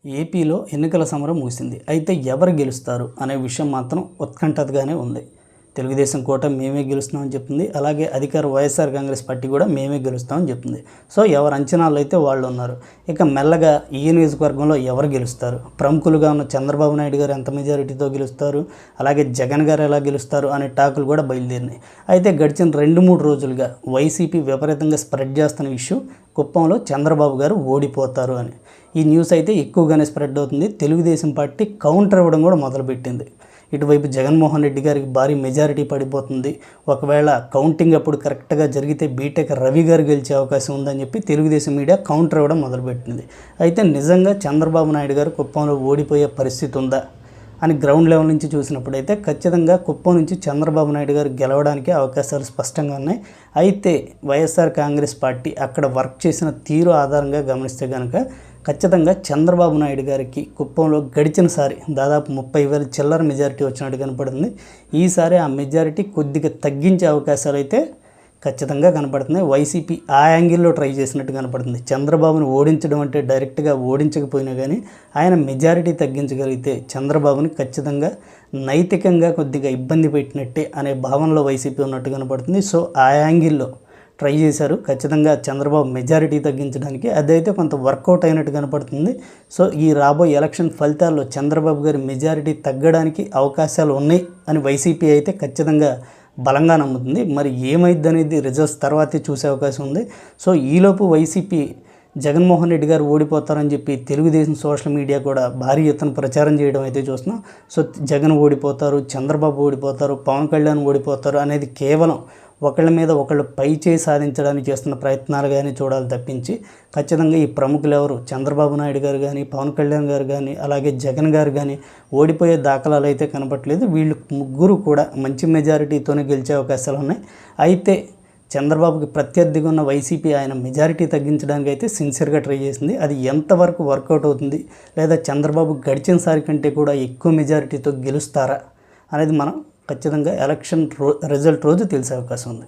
ఏపీలో ఎన్నికల సమరం ముగిసింది. అయితే ఎవరు గెలుస్తారు అనే విషయం మాత్రం ఉత్కంఠగానే ఉంది. తెలుగుదేశం కూటమి మేమే గెలుస్తామని చెప్తుంది. అలాగే అధికార వైఎస్ఆర్ కాంగ్రెస్ పార్టీ కూడా మేమే గెలుస్తామని చెప్తుంది. సో ఎవరు అంచనాలు అయితే వాళ్ళు ఉన్నారు. ఇక మెల్లగా ఈ నియోజకవర్గంలో ఎవరు గెలుస్తారు, ప్రముఖులుగా ఉన్న చంద్రబాబు నాయుడు గారు ఎంత మెజారిటీతో గెలుస్తారు, అలాగే జగన్ గారు ఎలా గెలుస్తారు అనే టాకులు కూడా బయలుదేరినాయి. అయితే గడిచిన 2-3 రోజులుగా వైసీపీ విపరీతంగా స్ప్రెడ్ చేస్తున్న ఇష్యూ కుప్పంలో చంద్రబాబు గారు ఓడిపోతారు అని. ఈ న్యూస్ అయితే ఎక్కువగానే స్ప్రెడ్ అవుతుంది. తెలుగుదేశం పార్టీ కౌంటర్ ఇవ్వడం కూడా మొదలుపెట్టింది. ఇటువైపు జగన్మోహన్ రెడ్డి గారికి భారీ మెజారిటీ పడిపోతుంది, ఒకవేళ కౌంటింగ్ అప్పుడు కరెక్ట్గా జరిగితే బీటెక్ రవి గారు గెలిచే అవకాశం ఉందని చెప్పి తెలుగుదేశం మీడియా కౌంటర్ ఇవ్వడం మొదలుపెట్టింది. అయితే నిజంగా చంద్రబాబు నాయుడు గారు కుప్పంలో ఓడిపోయే పరిస్థితి ఉందా అని గ్రౌండ్ లెవెల్ నుంచి చూసినప్పుడైతే ఖచ్చితంగా కుప్పం నుంచి చంద్రబాబు నాయుడు గారు గెలవడానికి అవకాశాలు స్పష్టంగా ఉన్నాయి. అయితే వైఎస్ఆర్ కాంగ్రెస్ పార్టీ అక్కడ వర్క్ చేసిన తీరు ఆధారంగా గమనిస్తే కనుక ఖచ్చితంగా చంద్రబాబు నాయుడు గారికి కుప్పంలో గడిచినసారి దాదాపు 30,000 చిల్లర మెజారిటీ వచ్చినట్టు కనపడుతుంది. ఈసారి ఆ మెజారిటీ కొద్దిగా తగ్గించే అవకాశాలు అయితే ఖచ్చితంగా కనపడుతున్నాయి. వైసీపీ ఆ యాంగిల్లో ట్రై చేసినట్టు కనపడుతుంది. చంద్రబాబును ఓడించడం అంటే డైరెక్ట్గా ఓడించకపోయినా కానీ ఆయన మెజారిటీ తగ్గించగలిగితే చంద్రబాబుని ఖచ్చితంగా నైతికంగా కొద్దిగా ఇబ్బంది పెట్టినట్టే అనే భావనలో వైసీపీ ఉన్నట్టు కనపడుతుంది. సో ఆ యాంగిల్లో ట్రై చేశారు ఖచ్చితంగా చంద్రబాబు మెజారిటీ తగ్గించడానికి. అదైతే కొంత వర్కౌట్ అయినట్టు కనపడుతుంది. సో ఈ రాబోయే ఎలక్షన్ ఫలితాల్లో చంద్రబాబు గారి మెజారిటీ తగ్గడానికి అవకాశాలు ఉన్నాయి అని వైసీపీ అయితే ఖచ్చితంగా బలంగా నమ్ముతుంది. మరి ఏమైంది అనేది రిజల్ట్స్ తర్వాతే చూసే అవకాశం ఉంది. సో ఈలోపు వైసీపీ జగన్మోహన్ రెడ్డి గారు ఓడిపోతారని చెప్పి తెలుగుదేశం సోషల్ మీడియా కూడా భారీ ఎత్తున ప్రచారం చేయడం అయితే చూస్తున్నాం. సో జగన్ ఓడిపోతారు, చంద్రబాబు ఓడిపోతారు, పవన్ కళ్యాణ్ ఓడిపోతారు అనేది కేవలం ఒకళ్ళ మీద ఒకళ్ళు పై చేయి సాధించడానికి చేస్తున్న ప్రయత్నాలుగానే చూడాలి తప్పించి ఖచ్చితంగా ఈ ప్రముఖులు ఎవరు చంద్రబాబు నాయుడు గారు కానీ, పవన్ కళ్యాణ్ గారు కానీ, అలాగే జగన్ గారు కానీ ఓడిపోయే దాఖలాలు అయితే కనపట్లేదు. వీళ్ళు ముగ్గురు కూడా మంచి మెజారిటీతోనే గెలిచే అవకాశాలు ఉన్నాయి. అయితే చంద్రబాబుకి ప్రత్యర్థిగా ఉన్న వైసీపీ ఆయన మెజారిటీ తగ్గించడానికి అయితే సిన్సియర్గా ట్రై చేసింది. అది ఎంతవరకు వర్కౌట్ అవుతుంది, లేదా చంద్రబాబు గడిచినసారి కంటే కూడా ఎక్కువ మెజారిటీతో గెలుస్తారా అనేది మనం ఖచ్చితంగా ఎలక్షన్ రిజల్ట్ రోజు తెలిసే అవకాశం ఉంది.